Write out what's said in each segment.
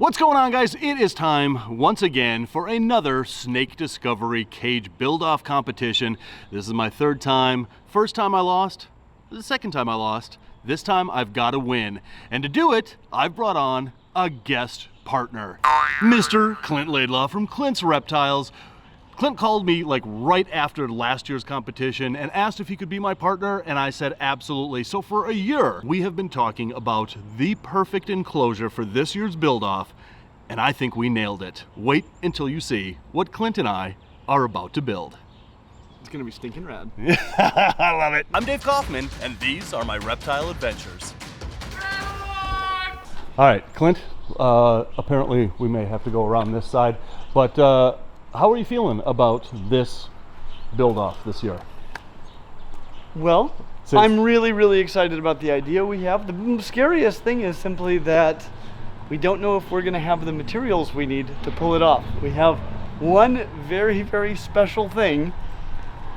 What's going on, guys? It is time once again for another snake discovery cage build-off competition. This is my third time. First time I lost, the second time I lost. This time I've got to win. And to do it, I've brought on a guest partner, Mr. Clint Laidlaw from CLINT's Reptiles. Clint called me like right after last year's competition and asked if he could be my partner, and I said absolutely. So for a year, we have been talking about the perfect enclosure for this year's build-off, and I think we nailed it. Wait until you see what Clint and I are about to build. It's gonna be stinking rad. I love it. I'm Dave Kaufman, and these are my reptile adventures. All right, Clint, apparently we may have to go around this side, but how are you feeling about this build-off this year? Well, I'm really excited about the idea we have. The scariest thing is simply that we don't know if we're going to have the materials we need to pull it off. We have one very special thing,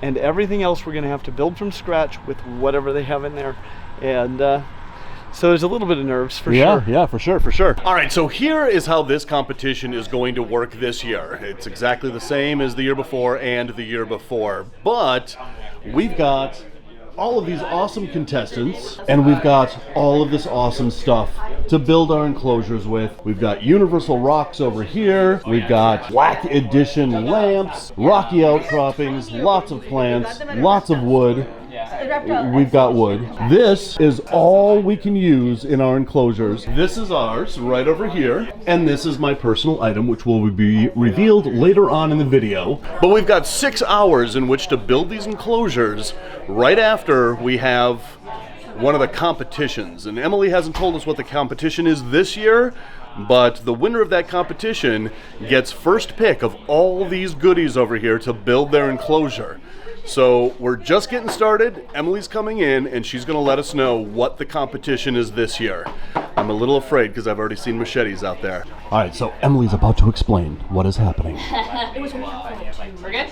and everything else we're going to have to build from scratch with whatever they have in there. And so there's a little bit of nerves for sure. Yeah, for sure. All right, so here is how this competition is going to work this year. It's exactly the same as the year before and the year before, but we've got all of these awesome contestants, and we've got all of this awesome stuff to build our enclosures with. We've got universal rocks over here. We've got black edition lamps, rocky outcroppings, lots of plants, lots of wood. We've got wood. This is all we can use in our enclosures. This is ours right over here, and this is my personal item, which will be revealed later on in the video. But we've got 6 hours in which to build these enclosures right after we have one of the competitions. And Emily hasn't told us what the competition is this year, but the winner of that competition gets first pick of all these goodies over here to build their enclosure. So we're just getting started. Emily's coming in, and she's going to let us know what the competition is this year. I'm a little afraid because I've already seen machetes out there. All right, so Emily's about to explain what is happening. We're good?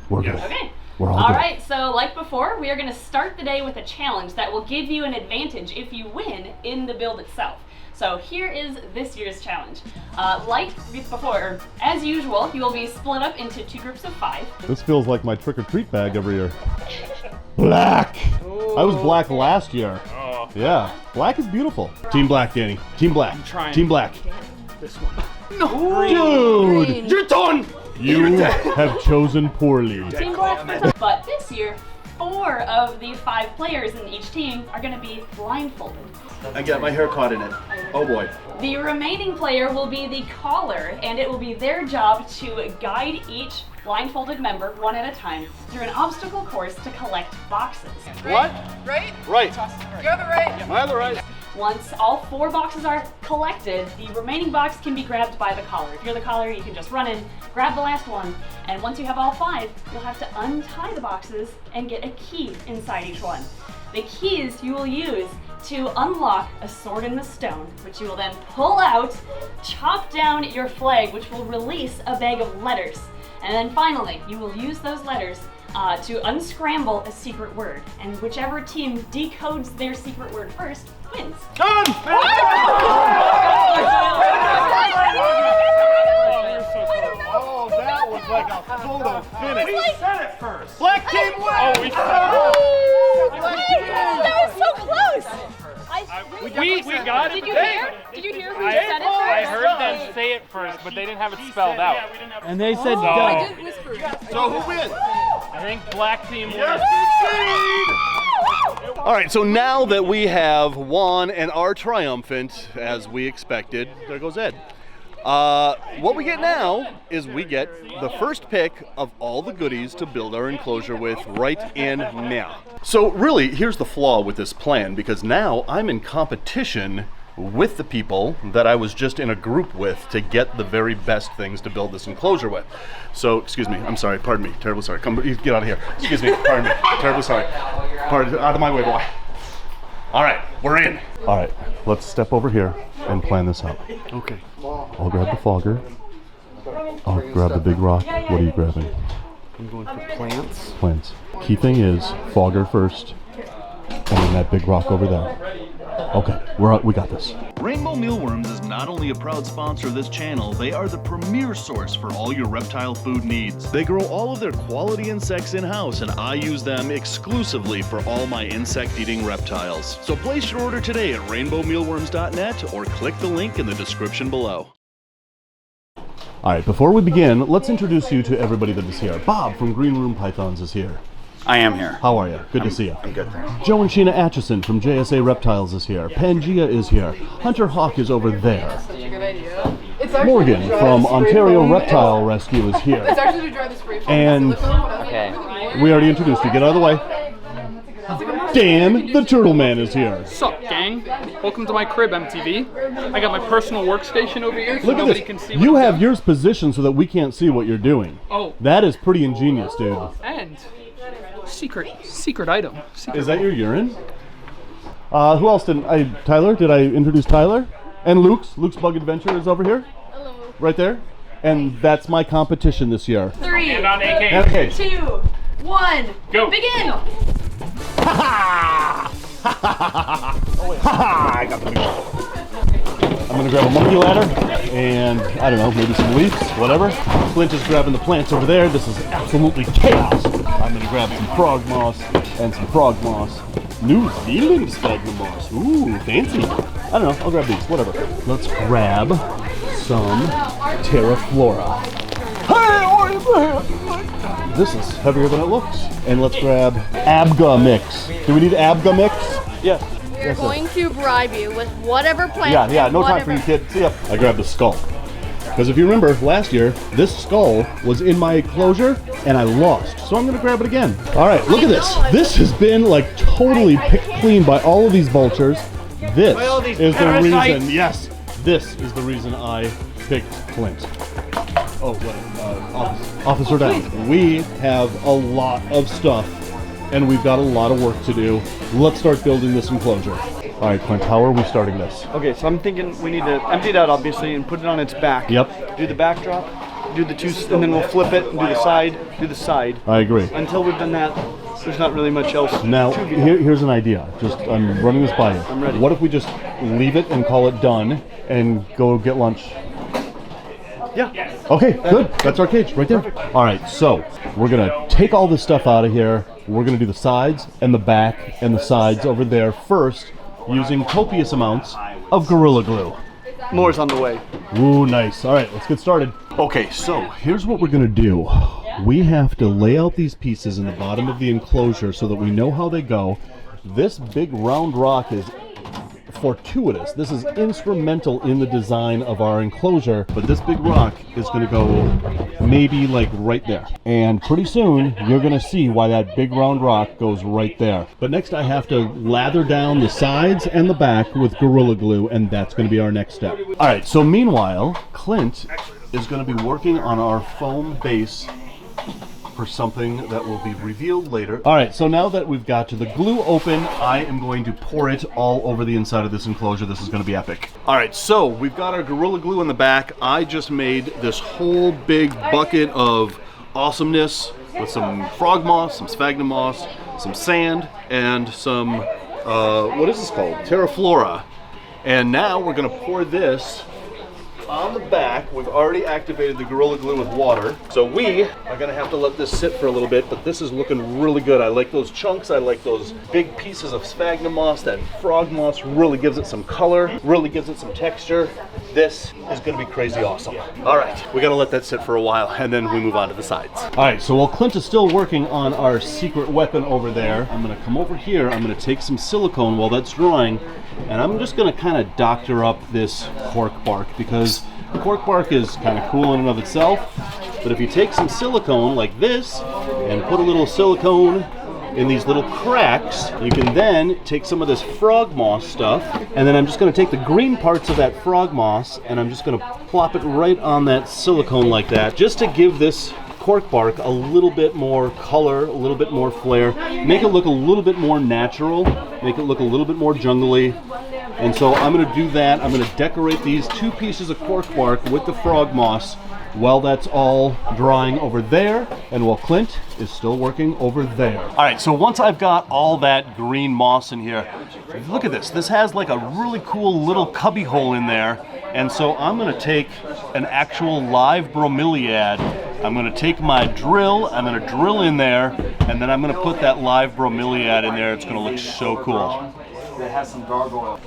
We're good. Okay. We're all All good. right, so like before, we are going to start the day with a challenge that will give you an advantage if you win in the build itself. So here is this year's challenge. Like before, as usual, you will be split up into 2 groups of 5. This feels like my trick-or-treat bag every year. Black! I was black last year. Oh. Yeah, black is beautiful. Team black, Danny. Team black. I'm trying. Team black. This one. No! Dude! Green. You're done! You have chosen poorly. Team Black. But this year, 4 of the 5 players in each team are going to be blindfolded. I got my hair caught in it. Oh boy. The remaining player will be the caller, and it will be their job to guide each blindfolded member one at a time through an obstacle course to collect boxes. What? Right? Right. You're the right. Am I the right? Once all 4 boxes are collected, the remaining box can be grabbed by the caller. If you're the caller, you can just run in, grab the last one, and once you have all 5, you'll have to untie the boxes and get a key inside each one. The keys you will use to unlock a sword in the stone, which you will then pull out, chop down your flag, which will release a bag of letters. And then finally, you will use those letters to unscramble a secret word. And whichever team decodes their secret word first wins. Done! Oh, that was like a photo finish. We said it first. Black team wins! Oh, we said it. That was so close. We got it. Did you hear? Did you hear who I said it first? I heard them say it first, but they didn't have it spelled out. And they said I done. did whisper. So who wins? I think black team wins. All right, so now that we have won and are triumphant, as we expected, there goes Ed. What we get now is we get the first pick of all the goodies to build our enclosure with right in now. So really, here's the flaw with this plan, because now I'm in competition with the people that I was just in a group with to get the very best things to build this enclosure with. So, excuse me, I'm sorry, pardon me, terribly sorry. Come, get out of here. Excuse me, pardon me, terribly sorry. Pardon, out of my way, boy. All right, we're in. All right, let's step over here and plan this out. Okay. I'll grab the fogger. I'll grab the big rock. What are you grabbing? I'm going for plants. Plants. Key thing is fogger first, and then that big rock over there. Okay, we got this. Rainbow Mealworms is not only a proud sponsor of this channel, they are the premier source for all your reptile food needs. They grow all of their quality insects in-house, and I use them exclusively for all my insect-eating reptiles. So place your order today at rainbowmealworms.net or click the link in the description below. All right, before we begin, let's introduce you to everybody that is here. Bob from Green Room Pythons is here. I am here. How are you? Good to see you. I'm good, thanks. Joe and Sheena Atchison from JSA Reptiles is here. Pangea is here. Hunter Hawk is over there. Such a good idea. Morgan from Ontario Reptile Rescue is here. It's actually to drive the spray foam. And we already introduced you. Get out of the way. Dan, the Turtle Man, is here. Sup, gang? Welcome to my crib, MTV. I got my personal workstation over here so Look at nobody this. can see what You I'm have doing. yours positioned so that we can't see what you're doing. Oh. That is pretty ingenious, dude. And secret item. Is that your urine? Who else didn't I? Tyler? Did I introduce Tyler? And Luke's Bug Adventure is over here. Hello. Right there. And that's my competition this year. 3, And on AK. Okay. 2, 1, Go. begin! I got the big. I'm gonna grab a monkey ladder and I don't know, maybe some leaves, whatever. Clint is grabbing the plants over there. This is absolutely chaos. I'm gonna grab some frog moss and some frog moss. New Zealand sphagnum moss. Ooh, fancy. I don't know, I'll grab these, whatever. Let's grab some Terra Flora. This is heavier than it looks. And let's grab Abga Mix. Do we need Abga Mix? Yes. We're going to bribe you with whatever plant. Yeah, no time for whatever. you, kid. See ya. I grabbed the skull. Because if you remember, last year, this skull was in my enclosure, and I lost. So I'm going to grab it again. All right, look at this. This has been, like, totally picked clean by all of these vultures. This is the reason, yes, this is the reason I picked Clint. Oh, what? Officer down. We have a lot of stuff, and we've got a lot of work to do. Let's start building this enclosure. All right, Clint, how are we starting this? Okay, so I'm thinking we need to empty it out, obviously, and put it on its back. Yep. Do the backdrop, do the two, and then we'll flip it and do the side. I agree. Until we've done that, there's not really much else. Now, to be done. here's an idea. I'm running this by you. I'm ready. What if we just leave it and call it done and go get lunch? Yeah. Okay, good. That's our cage right there. All right, so we're gonna take all this stuff out of here. We're gonna do the sides and the back and the sides over there first, using copious amounts of Gorilla Glue. More's on the way. Ooh, nice. All right, let's get started. Okay, so here's what we're gonna do. We have to lay out these pieces in the bottom of the enclosure so that we know how they go. This big round rock is fortuitous. This is instrumental in the design of our enclosure, but this big rock is going to go maybe like right there. And pretty soon you're going to see why that big round rock goes right there. But next I have to lather down the sides and the back with Gorilla Glue, and that's going to be our next step. All right, so meanwhile, Clint is going to be working on our foam base for something that will be revealed later. All right, so now that we've got the glue open, I am going to pour it all over the inside of this enclosure. This is going to be epic. All right, so we've got our Gorilla Glue in the back. I just made this whole big bucket of awesomeness with some frog moss, some sphagnum moss, some sand, and some, what is this called? Terra Flora. And now we're going to pour this on the back. We've already activated the Gorilla Glue with water, so we are gonna have to let this sit for a little bit, but this is looking really good. I like those chunks, I like those big pieces of sphagnum moss. That frog moss really gives it some color, really gives it some texture. This is gonna be crazy awesome. All right, we gotta let that sit for a while, and then we move on to the sides. All right, so while Clint is still working on our secret weapon over there, I'm gonna come over here, I'm gonna take some silicone while that's drying, and I'm just gonna kind of doctor up this cork bark, because cork bark is kind of cool in and of itself, but if you take some silicone like this and put a little silicone in these little cracks, you can then take some of this frog moss stuff, and then I'm just going to take the green parts of that frog moss and I'm just going to plop it right on that silicone like that, just to give this cork bark a little bit more color, a little bit more flair, make it look a little bit more natural, make it look a little bit more jungly. And so I'm going to do that. I'm going to decorate these 2 pieces of cork bark with the frog moss while that's all drying over there, and while Clint is still working over there. All right, so once I've got all that green moss in here, look at this. This has like a really cool little cubby hole in there. And so I'm going to take an actual live bromeliad. I'm going to take my drill, I'm going to drill in there, and then I'm going to put that live bromeliad in there. It's going to look so cool. It has some gargoyle.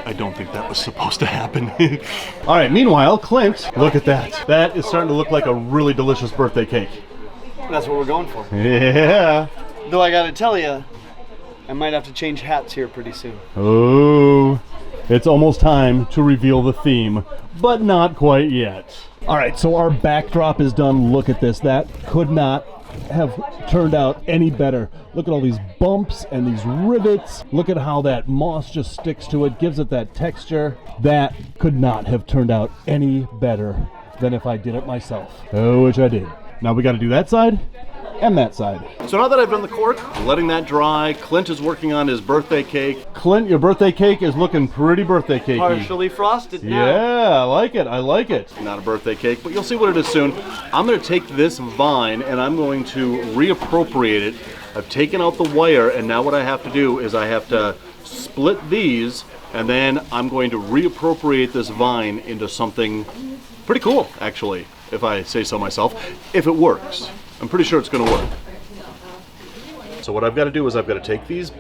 I don't think that was supposed to happen. All right, meanwhile, Clint, look at that. That is starting to look like a really delicious birthday cake. That's what we're going for. Yeah. Though I gotta tell you, I might have to change hats here pretty soon. Oh, it's almost time to reveal the theme, but not quite yet. All right, so our backdrop is done. Look at this. That could not have turned out any better. Look at all these bumps and these rivets. Look at how that moss just sticks to it, gives it that texture. That could not have turned out any better than if I did it myself. Oh, which I did. Now we got to do that side and that side. So now that I've done the cork, letting that dry, Clint is working on his birthday cake. Clint, your birthday cake is looking pretty birthday cakey. Partially frosted now. Yeah, I like it. I like it. Not a birthday cake, but you'll see what it is soon. I'm going to take this vine and I'm going to reappropriate it. I've taken out the wire, and now what I have to do is I have to split these, and then I'm going to reappropriate this vine into something pretty cool, actually, if I say so myself, if it works. I'm pretty sure it's going to work. So what I've got to do is I've got to take these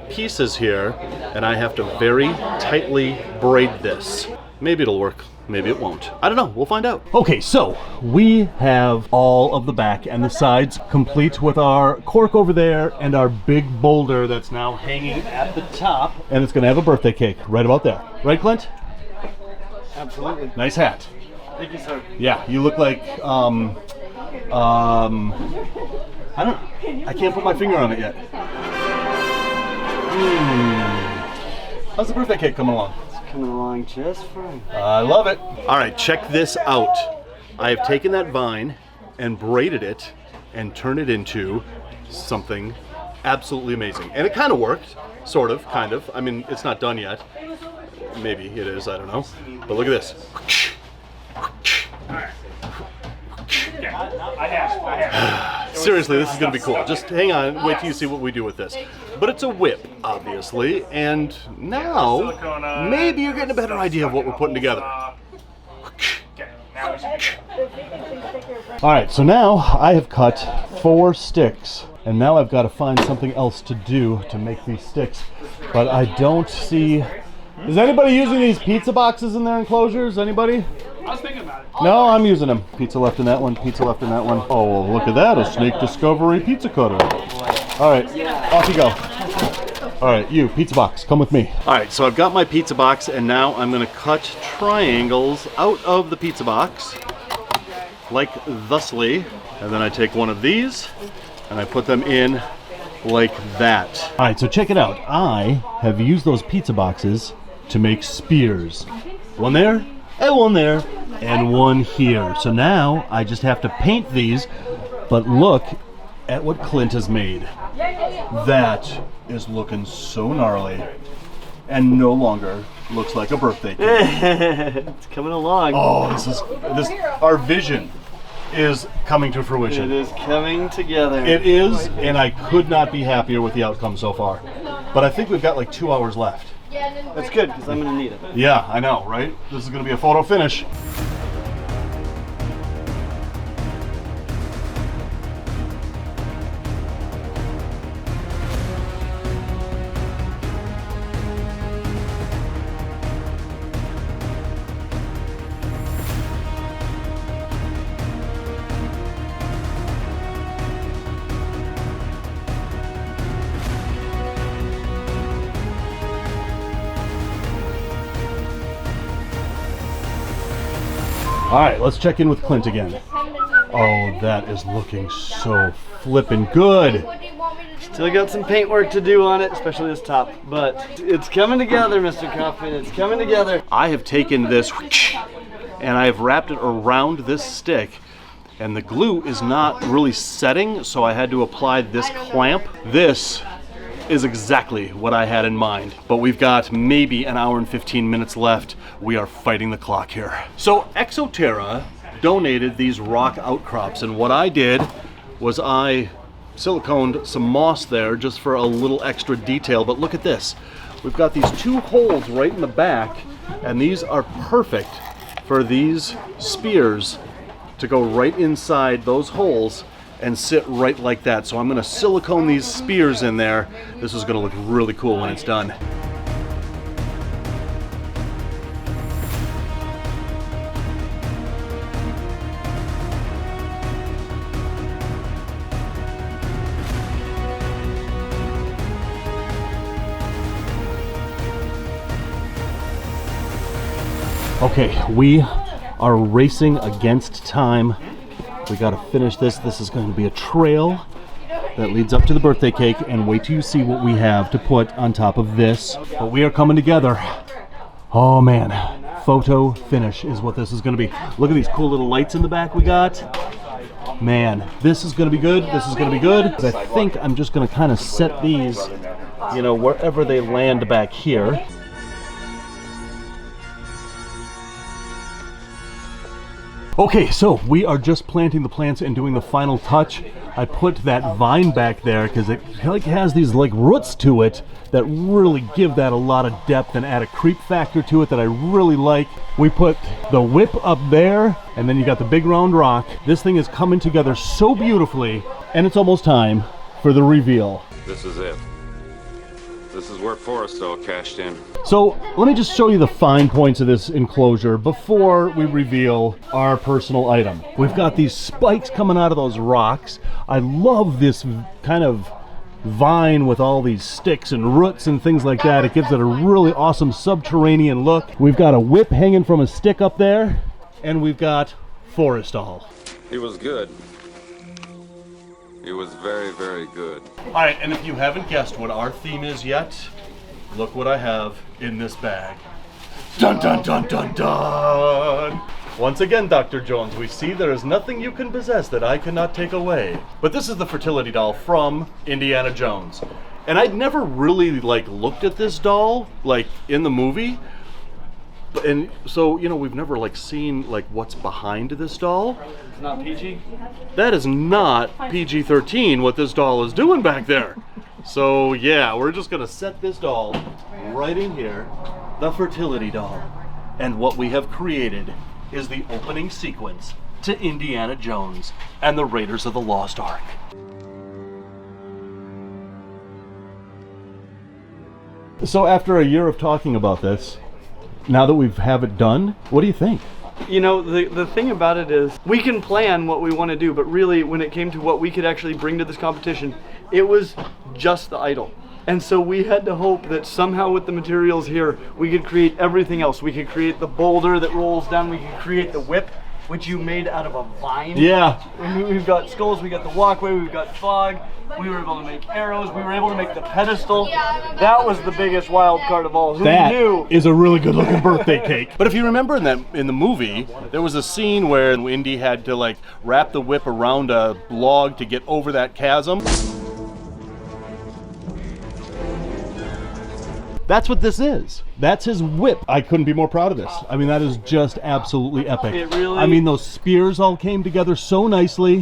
pieces here, and I have to very tightly braid this. Maybe it'll work, maybe it won't. I don't know, we'll find out. Okay, so we have all of the back and the sides complete with our cork over there and our big boulder that's now hanging at the top. And it's gonna have a birthday cake right about there. Right, Clint? Absolutely. Nice hat. Thank you, sir. Yeah, you look like, I don't know. I can't put my finger on it yet. How's the birthday cake coming along? Coming along just fine. I love it. All right, check this out. I have taken that vine and braided it and turned it into something absolutely amazing. And it kind of worked, sort of, kind of. I mean, it's not done yet. Maybe it is, I don't know. But look at this. Seriously, this is going to be cool. Just hang on, wait till you see what we do with this. But it's a whip, obviously, and now maybe you're getting a better idea of what we're putting together. All right, so now I have cut 4 sticks, and now I've got to find something else to do to make these sticks. But I don't see... Is anybody using these pizza boxes in their enclosures? Anybody? I was thinking about it. No, I'm using them. Pizza left in that one, pizza left in that one. Oh, well, look at that, a Snake Discovery pizza cutter. All right, off you go. All right, you, pizza box, come with me. All right, so I've got my pizza box, and now I'm gonna cut triangles out of the pizza box, like thusly. And then I take one of these, and I put them in like that. All right, so check it out. I have used those pizza boxes to make spears. One there, and one there, and one here. So now I just have to paint these, but look at what Clint has made. That is looking so gnarly and no longer looks like a birthday cake. It's coming along. Oh, this our vision is coming to fruition. It is coming together. It is, and I could not be happier with the outcome so far. But I think we've got like 2 hours left. That's good, because I'm going to need it. Yeah, I know, right? This is going to be a photo finish. All right, let's check in with Clint again. Oh, that is looking so flippin' good. Still got some paint work to do on it, especially this top, but it's coming together, Mr. Kaufman. It's coming together. I have taken this and I have wrapped it around this stick, and the glue is not really setting, so I had to apply this clamp. This is exactly what I had in mind, but we've got maybe an hour and 15 minutes left. We are fighting the clock here. So Exoterra donated these rock outcrops, and what I did was I siliconed some moss there just for a little extra detail. But look at this, we've got these 2 holes right in the back, and these are perfect for these spears to go right inside those holes and sit right like that. So I'm going to silicone these spears in there. This is going to look really cool when it's done. Okay, we are racing against time. We gotta finish this. This is going to be a trail that leads up to the birthday cake, and wait till you see what we have to put on top of this. But we are coming together. Oh man, photo finish is what this is gonna be. Look at these cool little lights in the back we got. Man, this is gonna be good. This is gonna be good. I think I'm just gonna kind of set these, you know, wherever they land back here. Okay, so we are just planting the plants and doing the final touch. I put that vine back there because it like has these like roots to it that really give that a lot of depth and add a creep factor to it that I really like. We put the whip up there, and then you got the big round rock. This thing is coming together so beautifully, and it's almost time for the reveal. This is it. This is where Forrestal cashed in. So let me just show you the fine points of this enclosure before we reveal our personal item. We've got these spikes coming out of those rocks. I love this kind of vine with all these sticks and roots and things like that. It gives it a really awesome subterranean look. We've got a whip hanging from a stick up there, and we've got Forrestal. He was good. He was very, very good. All right, and if you haven't guessed what our theme is yet, look what I have in this bag. Dun dun dun dun dun! Once again, Dr. Jones, we see there is nothing you can possess that I cannot take away. But this is the fertility doll from Indiana Jones. And I'd never really like looked at this doll like in the movie. And so, you know, we've never like seen like what's behind this doll. It's not PG? That is not PG-13 what this doll is doing back there. So yeah, we're just gonna set this doll right in here, the fertility doll. And what we have created is the opening sequence to Indiana Jones and the Raiders of the Lost Ark. So after a year of talking about this, now that we have it done, what do you think? You know, the thing about it is we can plan what we want to do, but really when it came to what we could actually bring to this competition, it was just the idol. And so we had to hope that somehow with the materials here, we could create everything else. We could create the boulder that rolls down. We could create the whip, which you made out of a vine. Yeah. We've got skulls, we got the walkway, we've got fog. We were able to make arrows. We were able to make the pedestal. That was the biggest wild card of all. Who knew? Is a really good looking birthday cake. But if you remember in the movie, there was a scene where Indy had to like wrap the whip around a log to get over that chasm. That's what this is. That's his whip. I couldn't be more proud of this. I mean, that is just absolutely epic. It really... I mean, those spears all came together so nicely.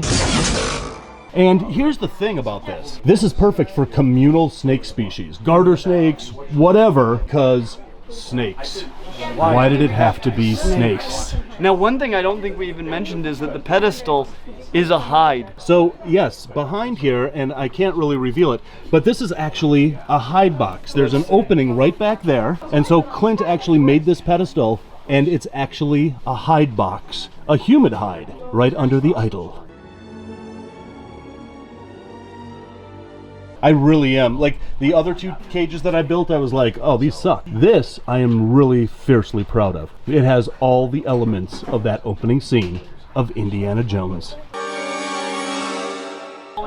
And here's the thing about this. This is perfect for communal snake species. Garter snakes, whatever, because snakes. Why did it have to be snakes? Now, one thing I don't think we even mentioned is that the pedestal is a hide. So, yes, behind here, and I can't really reveal it, but this is actually a hide box. There's an opening right back there, and so Clint actually made this pedestal, and it's actually a hide box, a humid hide, right under the idol. I really am. Like, the other two cages that I built, I was like, oh, these suck. This, I am really fiercely proud of. It has all the elements of that opening scene of Indiana Jones.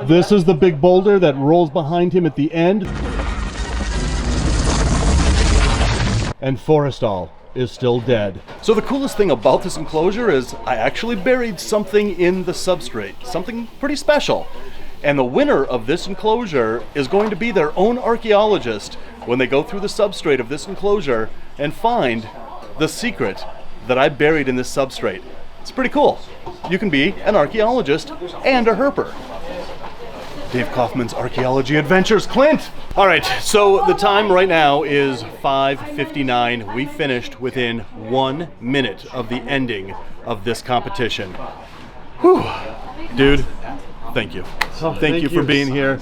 This is the big boulder that rolls behind him at the end. And Forrestal is still dead. So the coolest thing about this enclosure is I actually buried something in the substrate, something pretty special. And the winner of this enclosure is going to be their own archaeologist when they go through the substrate of this enclosure and find the secret that I buried in this substrate. It's pretty cool. You can be an archaeologist and a herper. Dave Kaufman's Archaeology Adventures, Clint! All right, so the time right now is 5:59. We finished within 1 minute of the ending of this competition. Whew. Dude, thank you. Thank you for being here.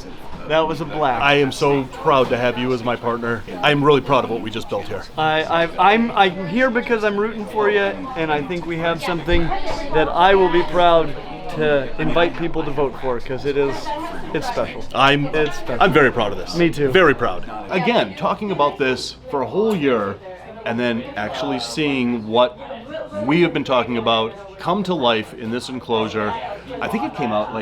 That was a blast. I am so proud to have you as my partner. I'm really proud of what we just built here. I'm here because I'm rooting for you, and I think we have something that I will be proud to invite people to vote for, because it's special. I'm very proud of this. Me too. Very proud. Again, talking about this for a whole year, and then actually seeing what we have been talking about come to life in this enclosure, I think it came out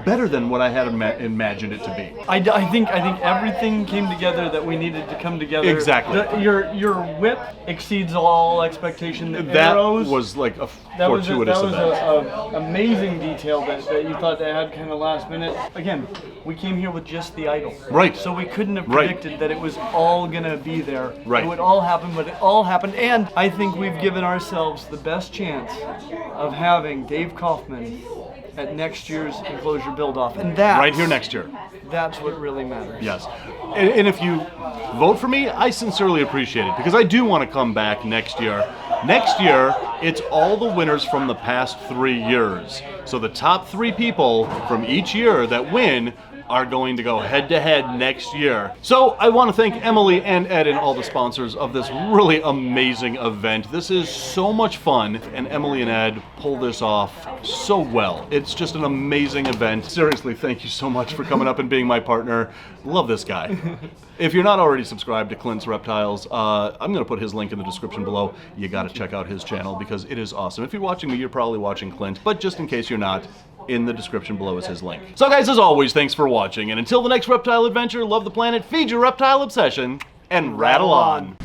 better than what I had imagined it to be. I think everything came together that we needed to come together. Exactly. Your whip exceeds all expectation. The that arrows, was like a that was fortuitous event. an amazing detail that you thought to add kind of last minute. Again, we came here with just the idol. Right. So we couldn't have Right. predicted that it was all gonna be there. Right. It would all happen, but it all happened. And I think we've given ourselves the best chance of having Dave Kaufman at next year's enclosure build-off, and that's Right here next year. That's what really matters. Yes. And if you vote for me, I sincerely appreciate it, because I do want to come back next year. Next year, it's all the winners from the past 3 years. So the top 3 people from each year that win are going to go head-to-head next year. So I want to thank Emily and Ed and all the sponsors of this really amazing event. This is so much fun, and Emily and Ed pull this off so well. It's just an amazing event. Seriously, thank you so much for coming up and being my partner. Love this guy. If you're not already subscribed to Clint's Reptiles, I'm going to put his link in the description below. You got to check out his channel because it is awesome. If you're watching me, you're probably watching Clint, but just in case you're not, in the description below is his link. So guys, as always, thanks for watching, and until the next reptile adventure, love the planet, feed your reptile obsession, and rattle on.